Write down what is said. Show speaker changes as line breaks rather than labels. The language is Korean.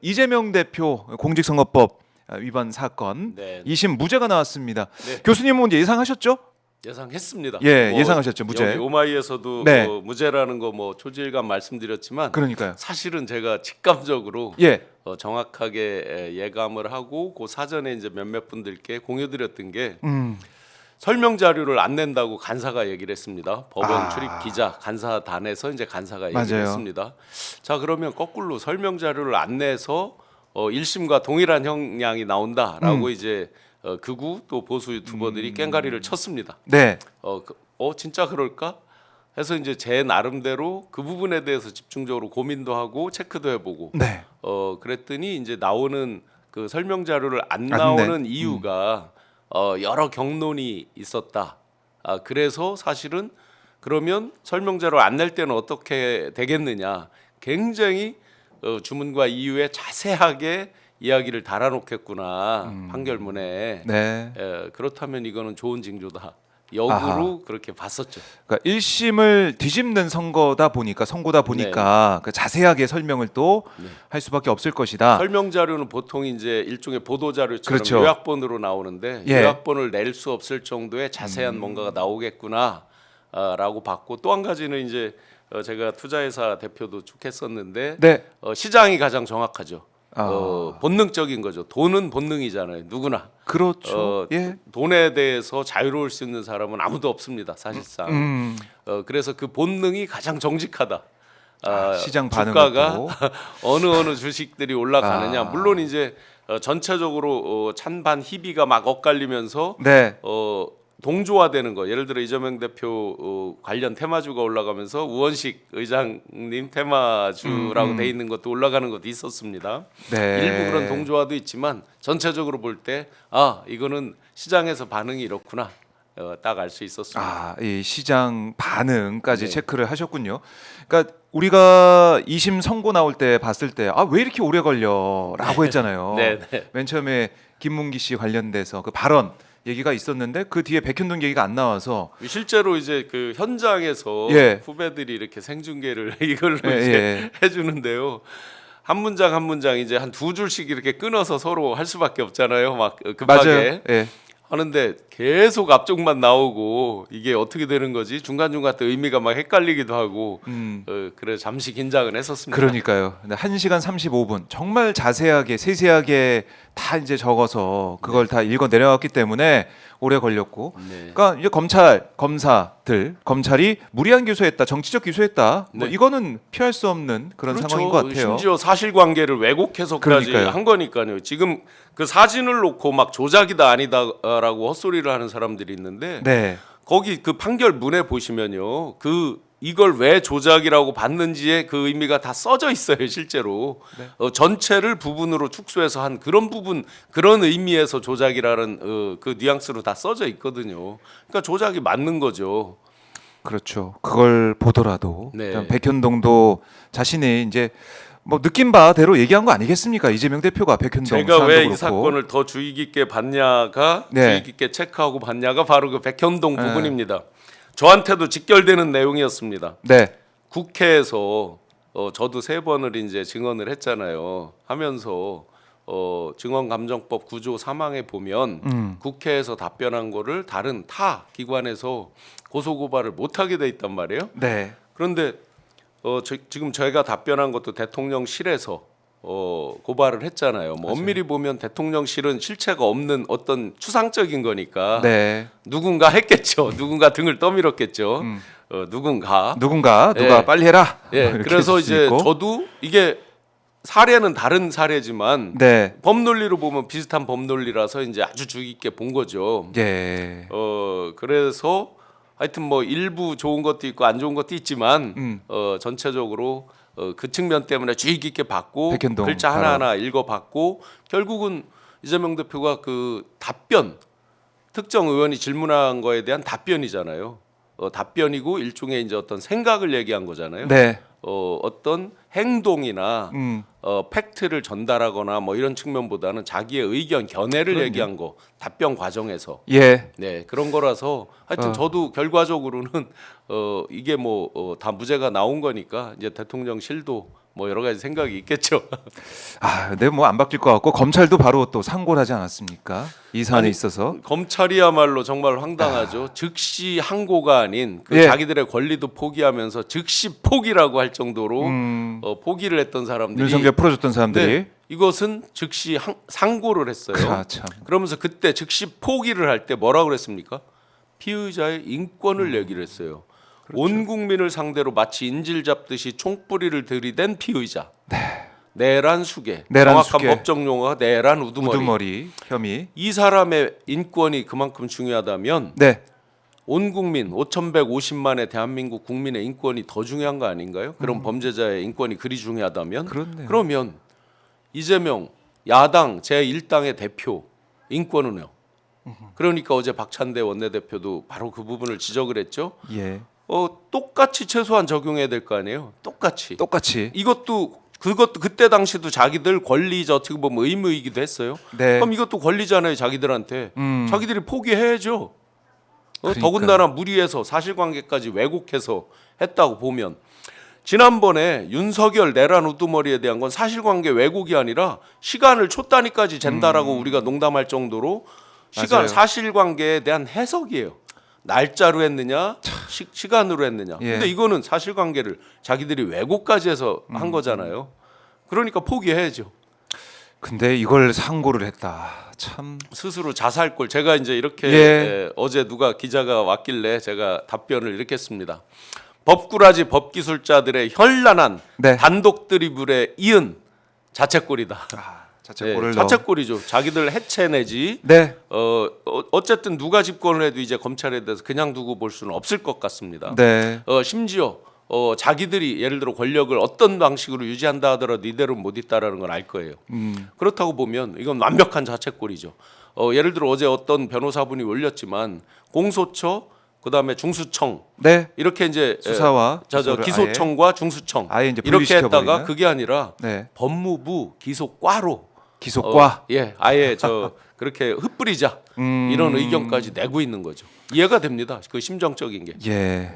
이재명 대표 공직선거법 위반 사건
네.
2심 무죄가 나왔습니다.
네.
교수님은 예상하셨죠?
예상했습니다.
예, 예상하셨죠, 무죄.
여기 오마이에서도
네.
무죄라는 거 뭐 초지일간 말씀드렸지만
그러니까요.
사실은 제가 직감적으로
예,
정확하게 예감을 하고 그 사전에 이제 몇몇 분들께 공유드렸던 게
음,
설명 자료를 안 낸다고 간사가 얘기를 했습니다. 법원
아.
출입 기자 간사단에서 이제 간사가 얘기를
맞아요.
했습니다. 자, 그러면 거꾸로 설명 자료를 안 내서 1심과 동일한 형량이 나온다라고 이제 극우 또 보수 유튜버들이 깽가리를 쳤습니다.
네,
진짜 그럴까? 해서 이제 제 나름대로 그 부분에 대해서 집중적으로 고민도 하고 체크도 해보고
네,
그랬더니 이제 나오는 그 설명 자료를 안
안
나오는 이유가 여러 경론이 있었다. 그래서 사실은 그러면 설명 자료 안 낼 때는 어떻게 되겠느냐? 굉장히 주문과 이유에 자세하게 이야기를 달아놓겠구나 판결문에.
네.
그렇다면 이거는 좋은 징조다. 역으로
아하.
그렇게 봤었죠.
그러니까 1심을 뒤집는 선거다 보니까 그 자세하게 설명을 또 할 수밖에 없을 것이다.
설명 자료는 보통 이제 일종의 보도 자료처럼
그렇죠.
요약본으로 나오는데
예.
요약본을 낼 수 없을 정도의 자세한 뭔가가 나오겠구나라고 봤고, 또 한 가지는 이제 제가 투자회사 대표도 쭉 했었는데
네,
시장이 가장 정확하죠.
아.
본능적인 거죠. 돈은 본능이잖아요. 누구나.
그렇죠. 예,
돈에 대해서 자유로울 수 있는 사람은 아무도 없습니다. 사실상. 그래서 그 본능이 가장 정직하다.
시장 반응을
주가가
보고.
어느 주식들이 올라가느냐.
아.
물론 이제 전체적으로 찬반 희비가 막 엇갈리면서
네,
동조화되는 거. 예를 들어 이재명 대표 관련 테마주가 올라가면서 우원식 의장님 테마주라고 돼 있는 것도 올라가는 것도 있었습니다.
네.
일부 그런 동조화도 있지만 전체적으로 볼 때 이거는 시장에서 반응이 이렇구나. 딱 알 수 있었습니다.
이 시장 반응까지
네.
체크를 하셨군요. 그러니까 우리가 2심 선고 나올 때 봤을 때 왜 이렇게 오래 걸려라고 했잖아요.
네, 네.
맨 처음에 김문기 씨 관련돼서 그 발언 얘기가 있었는데 그 뒤에 백현동 얘기가 안 나와서
실제로 이제 그 현장에서
예.
후배들이 이렇게 생중계를 이걸로
예,
이제 해주는데요. 한 문장 한 문장 이제 한 두 줄씩 이렇게 끊어서 서로 할 수밖에 없잖아요. 막 급하게.
맞아요. 예.
하는데 계속 앞쪽만 나오고 이게 어떻게 되는 거지? 중간중간 또 의미가 막 헷갈리기도 하고 그래 잠시 긴장을 했었습니다.
그러니까요. 근데 1시간 35분 정말 자세하게 세세하게 다 이제 적어서 그걸 다 읽어 내려왔기 때문에 오래 걸렸고.
네.
그러니까 이제 검찰이 무리한 기소했다, 정치적 기소했다. 뭐
네.
이거는 피할 수 없는 그런
그렇죠.
상황인 것 같아요.
심지어 사실관계를 왜곡해서까지
그러니까요.
한 거니까요. 지금 그 사진을 놓고 막 조작이다 아니다라고 헛소리를 하는 사람들이 있는데
네.
거기 그 판결문에 보시면요. 이걸 왜 조작이라고 봤는지의 그 의미가 다 써져 있어요, 실제로.
네.
전체를 부분으로 축소해서 한 그런 부분, 그런 의미에서 조작이라는 그 뉘앙스로 다 써져 있거든요. 그러니까 조작이 맞는 거죠.
그렇죠. 그걸 보더라도
네.
일단 백현동도 자신이 이제 뭐 느낀 바대로 얘기한 거 아니겠습니까? 이재명 대표가 백현동
제가 왜 이
그렇고.
사건을 더 주의 깊게 봤냐가
네.
주의 깊게 체크하고 봤냐가 바로 그 백현동
네.
부분입니다. 저한테도 직결되는 내용이었습니다.
네.
국회에서 저도 3번을 이제 증언을 했잖아요. 하면서 증언감정법 9조 3항에 보면 국회에서 답변한 거를 다른 타 기관에서 고소고발을 못하게 돼 있단 말이에요.
네.
그런데 지금 저희가 답변한 것도 대통령실에서 고발을 했잖아요. 뭐 엄밀히 보면 대통령실은 실체가 없는 어떤 추상적인 거니까
네.
누군가 했겠죠. 누군가 등을 떠밀었겠죠. 누가
누가
예.
빨리 해라.
예.
이렇게
그래서
했을 수
이제
있고.
저도 이게 사례는 다른 사례지만
네.
법논리로 보면 비슷한 법논리라서 이제 아주 주의 깊게 본 거죠.
예.
그래서 하여튼 뭐 일부 좋은 것도 있고 안 좋은 것도 있지만 전체적으로 그 측면 때문에 주의 깊게 봤고
백현동
글자 하나하나 읽어봤고 결국은 이재명 대표가 그 답변 특정 의원이 질문한 거에 대한 답변이잖아요. 답변이고 일종의 이제 어떤 생각을 얘기한 거잖아요.
네.
어떤 행동이나 팩트를 전달하거나 뭐 이런 측면보다는 자기의 의견, 견해를
그럼요.
얘기한 거 답변 과정에서
예.
네 그런 거라서 하여튼 저도 결과적으로는 이게 뭐 다 무죄가 나온 거니까 이제 대통령실도 뭐 여러 가지 생각이 있겠죠.
아, 근데 뭐 안 바뀔 것 같고 검찰도 바로 또 상고를 하지 않았습니까? 이 사안에
아니,
있어서.
검찰이야말로 정말 황당하죠. 즉시 항고가 아닌 그
예.
자기들의 권리도 포기하면서 즉시 포기라고 할 정도로 포기를 했던 사람들이
윤석열 풀어줬던 사람들이.
네, 이것은 즉시 상고를 했어요.
아, 참.
그러면서 그때 즉시 포기를 할 때 뭐라고 그랬습니까? 피의자의 인권을 얘기를 했어요.
그렇죠.
온 국민을 상대로 마치 인질 잡듯이 총뿌리를 들이댄 피의자. 내란 수괴.
내란
정확한
수괴.
법적 용어가 내란 우두머리.
우두머리 혐의.
이 사람의 인권이 그만큼 중요하다면
네.
온 국민 5,150만의 대한민국 국민의 인권이 더 중요한 거 아닌가요? 그런 범죄자의 인권이 그리 중요하다면
그렇네요.
그러면 이재명 야당 제1당의 대표 인권은요. 그러니까 어제 박찬대 원내대표도 바로 그 부분을 지적을 했죠.
예.
똑같이 최소한 적용해야 될 거 아니에요. 똑같이.
똑같이.
이것도 그것도 그때 당시도 자기들 권리자 어떻게 보면 의무이기도 했어요.
네.
그럼 이것도 권리잖아요. 자기들한테. 자기들이 포기해야죠.
그러니까요.
더군다나 무리해서 사실관계까지 왜곡해서 했다고 보면 지난번에 윤석열 내란 우두머리에 대한 건 사실관계 왜곡이 아니라 시간을 초 단위까지 잰다라고 우리가 농담할 정도로
맞아요.
사실관계에 대한 해석이에요. 날짜로 했느냐 시간으로 했느냐.
예.
근데 이거는 사실관계를 자기들이 왜곡까지 해서 한 거잖아요. 그러니까 포기해야죠.
근데 이걸 상고를 했다. 참.
스스로 자살골. 제가 이제 이렇게
예.
어제 누가 기자가 왔길래 제가 답변을 이렇게 했습니다. 법꾸라지 법기술자들의 현란한
네.
단독 드리블에 이은 자책골이다.
자책골을 넣어.
자책골이죠. 자기들 해체내지.
네.
어쨌든 누가 집권을 해도 이제 검찰에 대해서 그냥 두고 볼 수는 없을 것 같습니다.
네.
심지어 자기들이 예를 들어 권력을 어떤 방식으로 유지한다 하더라도 이대로 못 있다라는 걸 알 거예요. 그렇다고 보면 이건 완벽한 자책골이죠. 예를 들어 어제 어떤 변호사분이 올렸지만 공소처 그다음에 중수청
네.
이렇게 이제
수사와
저
기소를
기소청과 중수청
아예 이제
이렇게 했다가
분리시켜버리는?
그게 아니라
네.
법무부 기소과로
기소과.
아예 그렇게 흩뿌리자 이런 의견까지 내고 있는 거죠. 이해가 됩니다. 그 심정적인 게.
예.